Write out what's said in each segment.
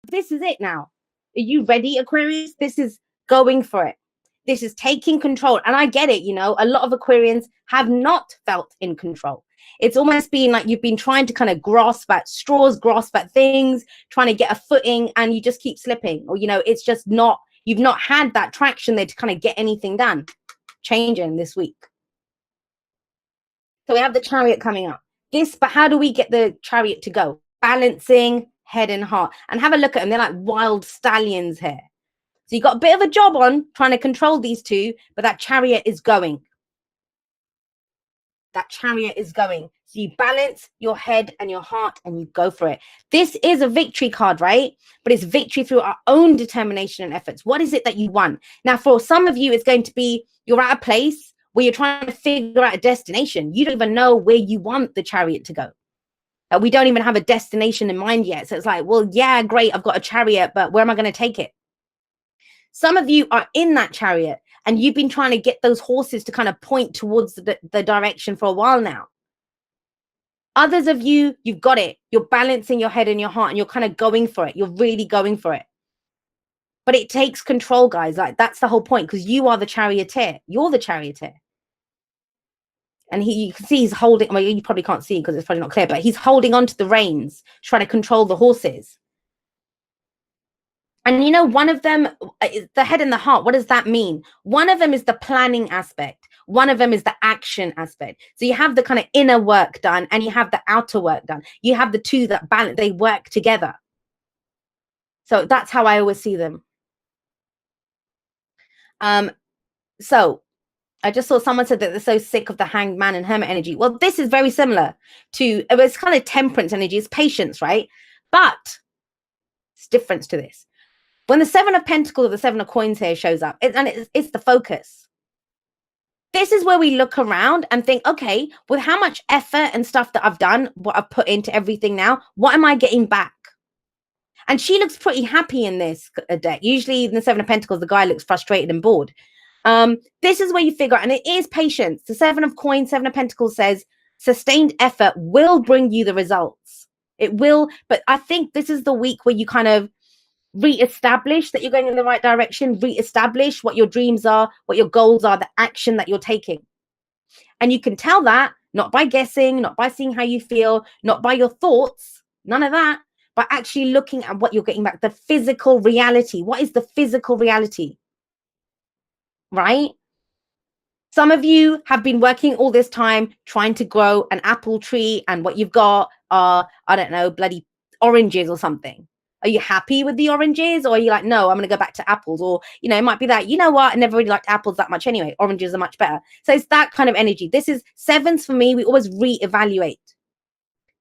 This is it now. Are you ready, Aquarius? This is going for it. This is taking control. And I get it, a lot of Aquarians have not felt in control. It's almost been like you've been trying to kind of grasp at straws, grasp at things, trying to get a footing, and you just keep slipping. Or, it's just not, you've not had that traction there to kind of get anything done. Changing this week. So we have the Chariot coming up. But how do we get the Chariot to go? Balancing head and heart. And have a look at them. They're like wild stallions here. So you got a bit of a job on trying to control these two, but that Chariot is going. That Chariot is going. So you balance your head and your heart and you go for it. This is a victory card, right? But it's victory through our own determination and efforts. What is it that you want? Now, for some of you, it's going to be you're at a place where you're trying to figure out a destination. You don't even know where you want the Chariot to go. We don't even have a destination in mind yet. So it's like, well, yeah, great, I've got a Chariot, but where am I going to take it? Some of you are in that Chariot and you've been trying to get those horses to kind of point towards the direction for a while now. Others of you, you've got it. You're balancing your head and your heart and you're kind of going for it. You're really going for it. But it takes control, guys. Like, that's the whole point, because you are the charioteer. You're the charioteer. And you can see he's holding, well, you probably can't see because it's probably not clear, but he's holding onto the reins, trying to control the horses. And one of them, the head and the heart, what does that mean? One of them is the planning aspect. One of them is the action aspect. So you have the kind of inner work done and you have the outer work done. You have the two that balance, they work together. So that's how I always see them. So I just saw someone said that they're so sick of the Hanged Man and Hermit energy. Well, this is very similar to, it's kind of temperance energy. It's patience, right? But it's difference to this. When the Seven of Pentacles or the Seven of Coins here shows up, it's the focus. This is where we look around and think, okay, with how much effort and stuff that I've done, what I've put into everything now, what am I getting back? And she looks pretty happy in this deck. Usually in the Seven of Pentacles, the guy looks frustrated and bored. This is where you figure out, and it is patience. The Seven of Coins, Seven of Pentacles says sustained effort will bring you the results. It will, but I think this is the week where you kind of re-establish that you're going in the right direction, re-establish what your dreams are, what your goals are, the action that you're taking. And you can tell that not by guessing, not by seeing how you feel, not by your thoughts, none of that, but actually looking at what you're getting back, the physical reality. What is the physical reality? Right? Some of you have been working all this time trying to grow an apple tree, and what you've got are, I don't know, bloody oranges or something. Are you happy with the oranges, or are you like, no, I'm going to go back to apples? Or, it might be that, you know what, I never really liked apples that much anyway. Oranges are much better. So it's that kind of energy. This is sevens for me. We always reevaluate.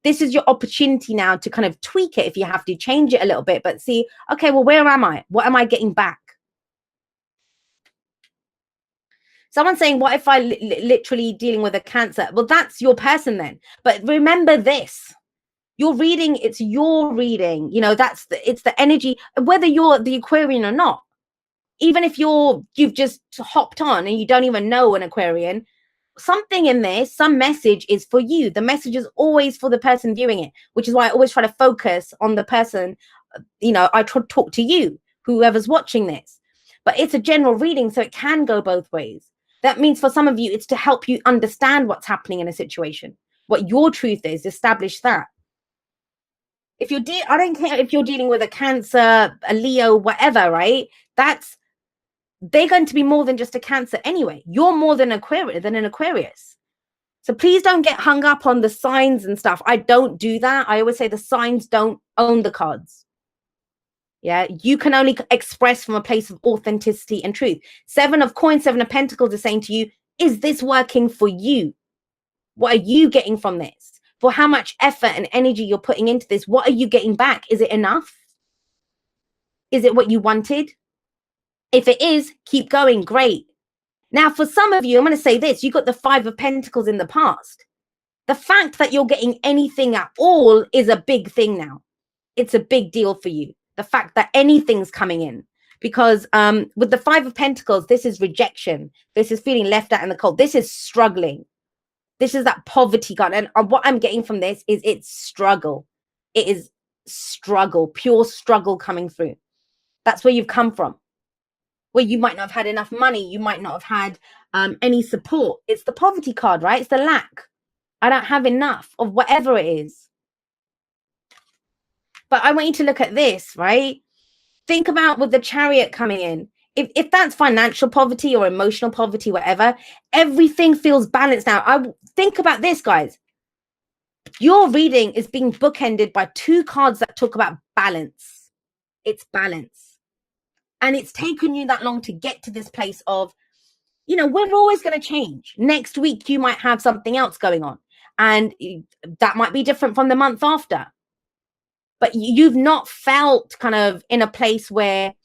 This is your opportunity now to kind of tweak it if you have to, change it a little bit, but see, okay, well, where am I? What am I getting back? Someone's saying, what if I literally dealing with a Cancer? Well, that's your person then. But remember this. Your reading, it's your reading. It's the energy, whether you're the Aquarian or not. Even if you've just hopped on and you don't even know an Aquarian, something in there, some message is for you. The message is always for the person viewing it, which is why I always try to focus on the person. I try to talk to you, whoever's watching this. But it's a general reading, so it can go both ways. That means for some of you, it's to help you understand what's happening in a situation, what your truth is, establish that. If you're I don't care if you're dealing with a Cancer, a Leo, whatever, right? They're going to be more than just a Cancer anyway. You're more than an Aquarius. So please don't get hung up on the signs and stuff. I don't do that. I always say the signs don't own the cards. Yeah, you can only express from a place of authenticity and truth. Seven of Coins, Seven of Pentacles is saying to you, is this working for you? What are you getting from this? For how much effort and energy you're putting into this, what are you getting back? Is it enough? Is it what you wanted? If it is, keep going. Great. Now, for some of you, I'm going to say this. You got the Five of Pentacles in the past. The fact that you're getting anything at all is a big thing now. It's a big deal for you. The fact that anything's coming in. Because with the Five of Pentacles, this is rejection. This is feeling left out in the cold. This is struggling. This is that poverty card. And what I'm getting from this is it's struggle. It is struggle, pure struggle coming through. That's where you've come from. Where you might not have had enough money, you might not have had any support. It's the poverty card, right? It's the lack. I don't have enough of whatever it is. But I want you to look at this, right? Think about with the Chariot coming in. If that's financial poverty or emotional poverty, whatever, everything feels balanced now. I think about this, guys. Your reading is being bookended by two cards that talk about balance. It's balance. And it's taken you that long to get to this place of, you know, we're always going to change. Next week, you might have something else going on. And that might be different from the month after. But you've not felt kind of in a place where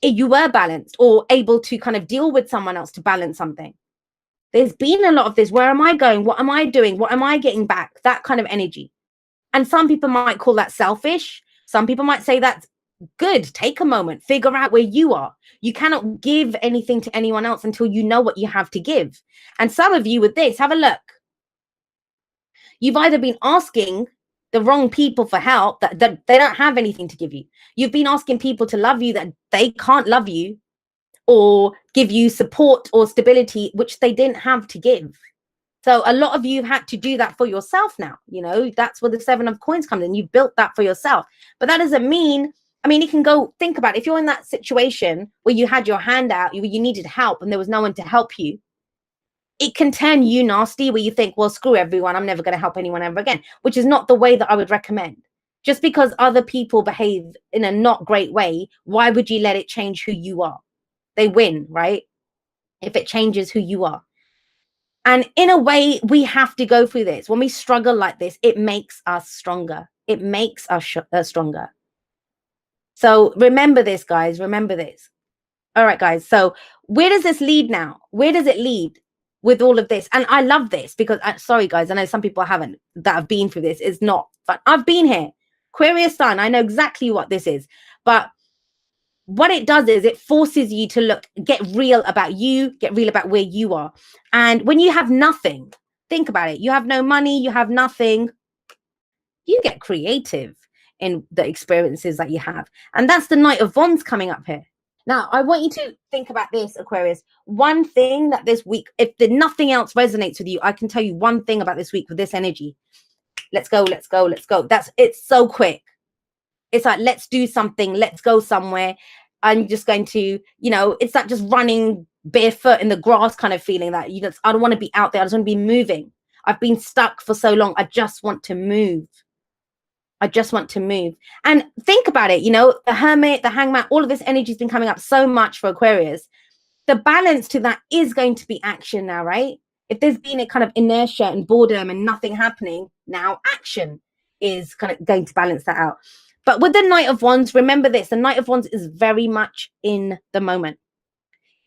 you were balanced or able to kind of deal with someone else to balance something. There's been a lot of this. Where am I going? What am I doing? What am I getting back? That kind of energy. And some people might call that selfish. Some people might say that's good. Take a moment, figure out where you are. You cannot give anything to anyone else until you know what you have to give. And some of you with this, have a look. You've either been asking the wrong people for help, that they don't have anything to give you. You've been asking people to love you that they can't love you or give you support or stability, which they didn't have to give. So a lot of you had to do that for yourself now. You know, that's where the 7 of coins comes in. You built that for yourself. But that doesn't mean, I mean, you can go think about it. If you're in that situation where you had your hand out, you needed help and there was no one to help you, it can turn you nasty where you think, well, screw everyone. I'm never going to help anyone ever again, which is not the way that I would recommend. Just because other people behave in a not great way, why would you let it change who you are? They win, right? If it changes who you are. And in a way, we have to go through this. When we struggle like this, it makes us stronger. It makes us stronger. So remember this, guys. Remember this. All right, guys. So where does this lead now? Where does it lead with all of this? And I love this because, sorry, guys, I know some people haven't, that have been through this. It's not fun. I've been here. Aquarius sun. I know exactly what this is. But what it does is it forces you to get real about you, get real about where you are. And when you have nothing, think about it. You have no money, you have nothing. You get creative in the experiences that you have. And that's the Knight of Wands coming up here. Now, I want you to think about this, Aquarius. One thing that this week, if nothing else resonates with you, I can tell you one thing about this week with this energy. Let's go, let's go, let's go. It's so quick. It's like, let's do something. Let's go somewhere. I'm just going to, you know, it's not just running barefoot in the grass kind of feeling that you just, I don't want to be out there. I just want to be moving. I've been stuck for so long. I just want to move. I just want to move. And think about it, you know, the Hermit, the Hangman, all of this energy has been coming up so much for Aquarius. The balance to that is going to be action now, right? If there's been a kind of inertia and boredom and nothing happening, now action is kind of going to balance that out. But with the Knight of Wands, remember this, the Knight of Wands is very much in the moment.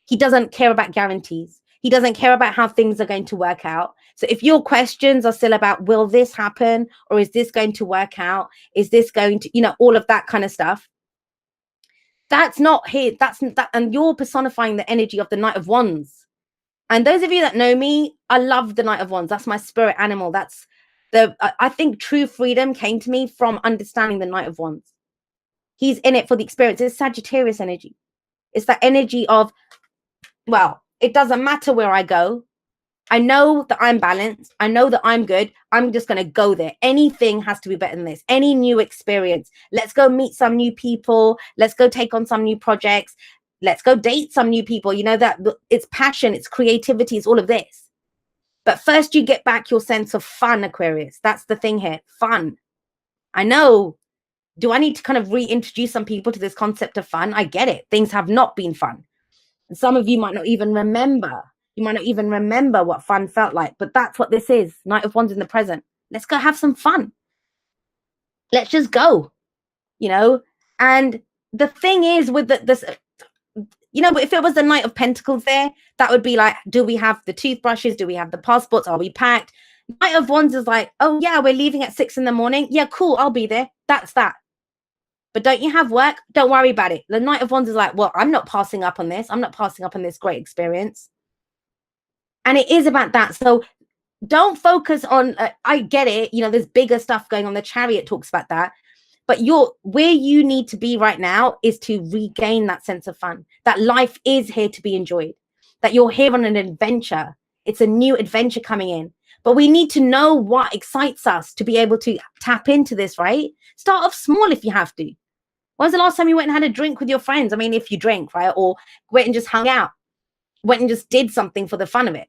He doesn't care about guarantees. He doesn't care about how things are going to work out. So if your questions are still about, will this happen? Or is this going to work out? Is this going to, you know, all of that kind of stuff. That's not here. That's that. And you're personifying the energy of the Knight of Wands. And those of you that know me, I love the Knight of Wands. That's my spirit animal. That's I think true freedom came to me from understanding the Knight of Wands. He's in it for the experience. It's Sagittarius energy. It's that energy of, well, it doesn't matter where I go. I know that I'm balanced. I know that I'm good. I'm just going to go there. Anything has to be better than this. Any new experience. Let's go meet some new people. Let's go take on some new projects. Let's go date some new people. You know, that it's passion, it's creativity, it's all of this. But first you get back your sense of fun, Aquarius. That's the thing here. Fun. I know. Do I need to kind of reintroduce some people to this concept of fun? I get it. Things have not been fun. And some of you might not even remember. You might not even remember what fun felt like. But that's what this is. Knight of Wands in the present. Let's go have some fun. Let's just go. You know? And the thing is with this, you know, if it was the Knight of Pentacles there, that would be like, do we have the toothbrushes? Do we have the passports? Are we packed? Knight of Wands is like, oh yeah, we're leaving at 6 a.m. Yeah, cool. I'll be there. That's that. But don't you have work? Don't worry about it. The Knight of Wands is like, well, I'm not passing up on this. I'm not passing up on this great experience. And it is about that. So don't focus on, I get it. You know, there's bigger stuff going on. The Chariot talks about that. But where you need to be right now is to regain that sense of fun, that life is here to be enjoyed, that you're here on an adventure. It's a new adventure coming in. But we need to know what excites us to be able to tap into this, right? Start off small if you have to. When was the last time you went and had a drink with your friends? I mean, if you drink, right? Or went and just hung out, went and just did something for the fun of it.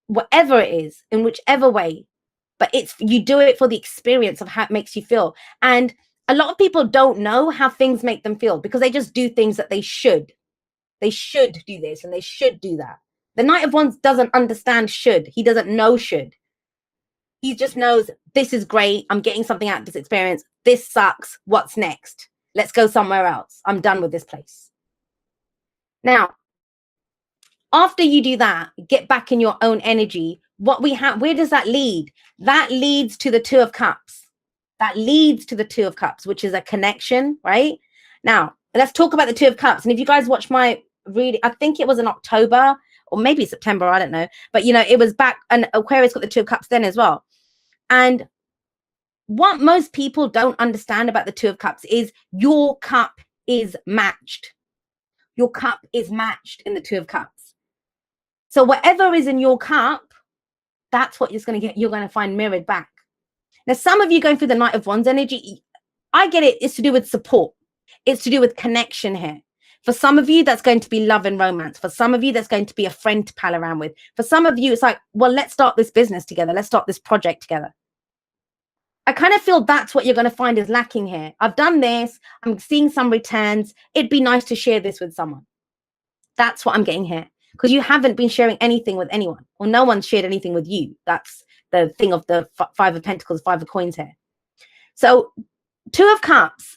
Whatever it is, in whichever way. But you do it for the experience of how it makes you feel. And a lot of people don't know how things make them feel because they just do things that they should. They should do this and they should do that. The Knight of Wands doesn't understand should. He doesn't know should. He just knows this is great. I'm getting something out of this experience. This sucks. What's next? Let's go somewhere else. I'm done with this place. Now, after you do that, get back in your own energy. What we have, where does that lead? That leads to the Two of Cups. That leads to the Two of Cups, which is a connection, right? Now, let's talk about the Two of Cups. And if you guys watch my reading, I think it was in October or maybe September, I don't know. But, you know, it was back, and Aquarius got the Two of Cups then as well. And what most people don't understand about the Two of Cups is your cup is matched. Your cup is matched in the Two of Cups. So whatever is in your cup, that's what you're going to find mirrored back. Now, some of you going through the Knight of Wands energy, I get it. It's to do with support. It's to do with connection here. For some of you, that's going to be love and romance. For some of you, that's going to be a friend to pal around with. For some of you, it's like, well, let's start this business together. Let's start this project together. I kind of feel that's what you're going to find is lacking here. I've done this. I'm seeing some returns. It'd be nice to share this with someone. That's what I'm getting here. Because you haven't been sharing anything with anyone. Or no one's shared anything with you. That's the thing of the Five of Pentacles, Five of Coins here. So Two of Cups.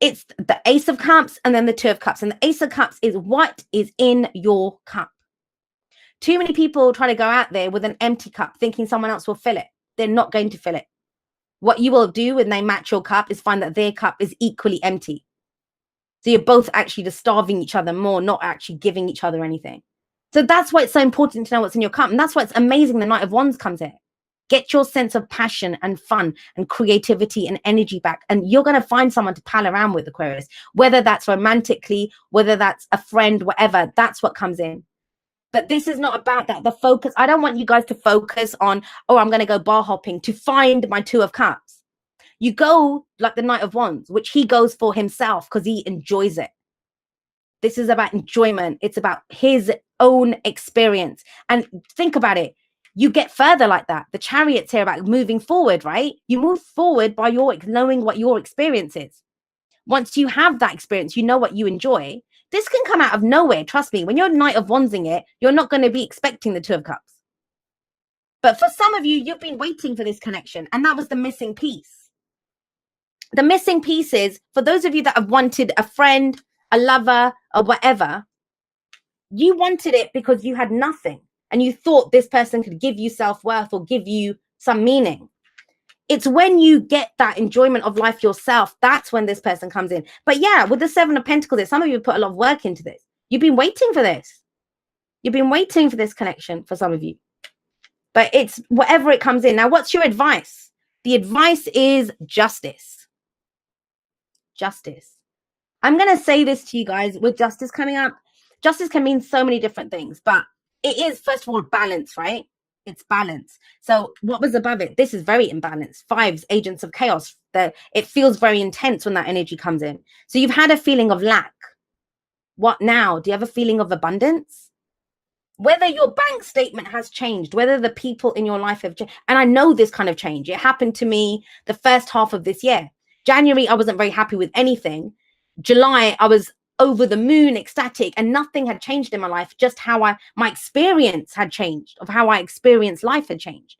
It's the Ace of Cups and then the Two of Cups. And the Ace of Cups is what is in your cup. Too many people try to go out there with an empty cup thinking someone else will fill it. They're not going to fill it. What you will do when they match your cup is find that their cup is equally empty. So you're both actually just starving each other more, not actually giving each other anything. So that's why it's so important to know what's in your cup. And that's why it's amazing the Knight of Wands comes in. Get your sense of passion and fun and creativity and energy back. And you're going to find someone to pal around with, Aquarius. Whether that's romantically, whether that's a friend, whatever, that's what comes in. But this is not about that. The focus, I don't want you guys to focus on, oh, I'm going to go bar hopping to find my Two of Cups. You go like the Knight of Wands, which he goes for himself because he enjoys it. This is about enjoyment. It's about his own experience. And think about it. You get further like that. The Chariot's here about moving forward, right? You move forward by knowing what your experience is. Once you have that experience, you know what you enjoy. This can come out of nowhere. Trust me. When you're Knight of Wandsing it, you're not going to be expecting the Two of Cups. But for some of you, you've been waiting for this connection. And that was the missing piece. The missing piece is, for those of you that have wanted a friend, a lover, or whatever, you wanted it because you had nothing. And you thought this person could give you self-worth or give you some meaning. It's when you get that enjoyment of life yourself, that's when this person comes in. But yeah, with the Seven of Pentacles, some of you put a lot of work into this. You've been waiting for this. You've been waiting for this connection for some of you. But it's whatever it comes in. Now, what's your advice? The advice is justice. Justice. I'm going to say this to you guys with justice coming up. Justice can mean so many different things, but it is, first of all, balance, right? It's balance. So what was above it? This is very imbalanced. Fives, agents of chaos. It feels very intense when that energy comes in. So you've had a feeling of lack. What now? Do you have a feeling of abundance? Whether your bank statement has changed, whether the people in your life have changed. And I know this kind of change. It happened to me the first half of this year. January, I wasn't very happy with anything. July, I was over the moon, ecstatic, and nothing had changed in my life. Just how my experience had changed, of how I experienced life had changed.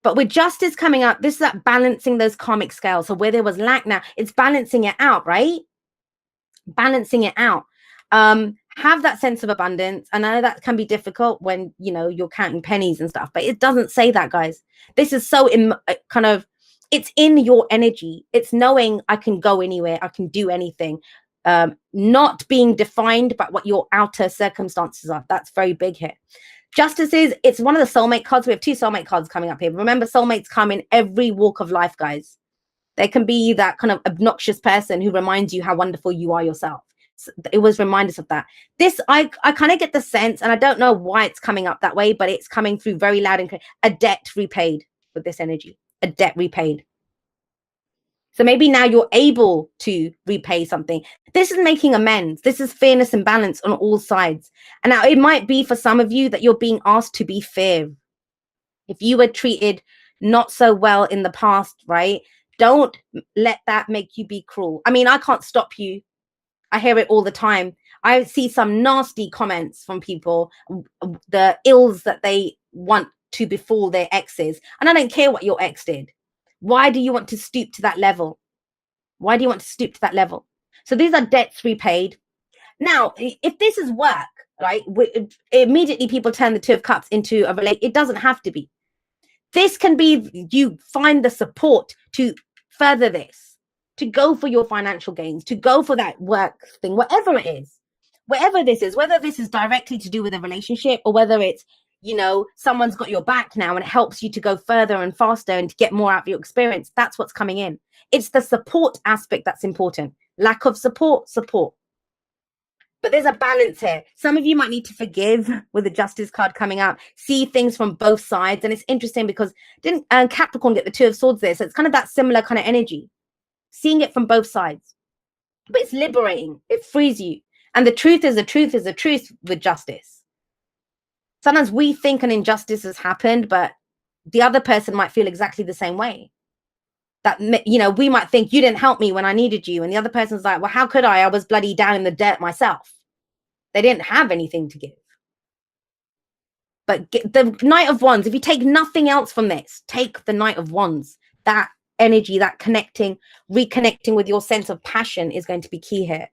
But with justice coming up, this is that balancing those karmic scales. So where there was lack now, it's balancing it out, right? Balancing it out. Have that sense of abundance. I know that can be difficult when, you know, you're counting pennies and stuff, but it doesn't say that, guys. This is so kind of, it's in your energy. It's knowing I can go anywhere. I can do anything. Not being defined by what your outer circumstances are. That's very big here. Justice it's one of the soulmate cards. We have two soulmate cards coming up here. Remember, soulmates come in every walk of life, guys. There can be that kind of obnoxious person who reminds you how wonderful you are yourself. So it was reminders of that. This, I kind of get the sense, and I don't know why it's coming up that way, but it's coming through very loud and clear. A debt repaid with this energy, a debt repaid. So maybe now you're able to repay something. This is making amends. This is fairness and balance on all sides. And now it might be for some of you that you're being asked to be fair. If you were treated not so well in the past, right? Don't let that make you be cruel. I mean, I can't stop you. I hear it all the time. I see some nasty comments from people, the ills that they want to befall their exes. And I don't care what your ex did. Why do you want to stoop to that level? Why do you want to stoop to that level? So these are debts repaid. Now, if this is work, right, immediately people turn the Two of Cups into a relate. It doesn't have to be. This can be, you find the support to further this, to go for your financial gains, to go for that work thing, whatever it is, whatever this is, whether this is directly to do with a relationship or whether it's, you know, someone's got your back now and it helps you to go further and faster and to get more out of your experience. That's what's coming in. It's the support aspect that's important. Lack of support. But there's a balance here. Some of you might need to forgive with the Justice card coming out, see things from both sides. And it's interesting because didn't Capricorn get the Two of Swords there? So it's kind of that similar kind of energy, seeing it from both sides. But it's liberating. It frees you. And the truth is the truth is the truth with justice. Sometimes we think an injustice has happened, but the other person might feel exactly the same way. That, you know, we might think you didn't help me when I needed you. And the other person's like, well, how could I? I was bloody down in the dirt myself. They didn't have anything to give. But the Knight of Wands, if you take nothing else from this, take the Knight of Wands. That energy, that connecting, reconnecting with your sense of passion is going to be key here.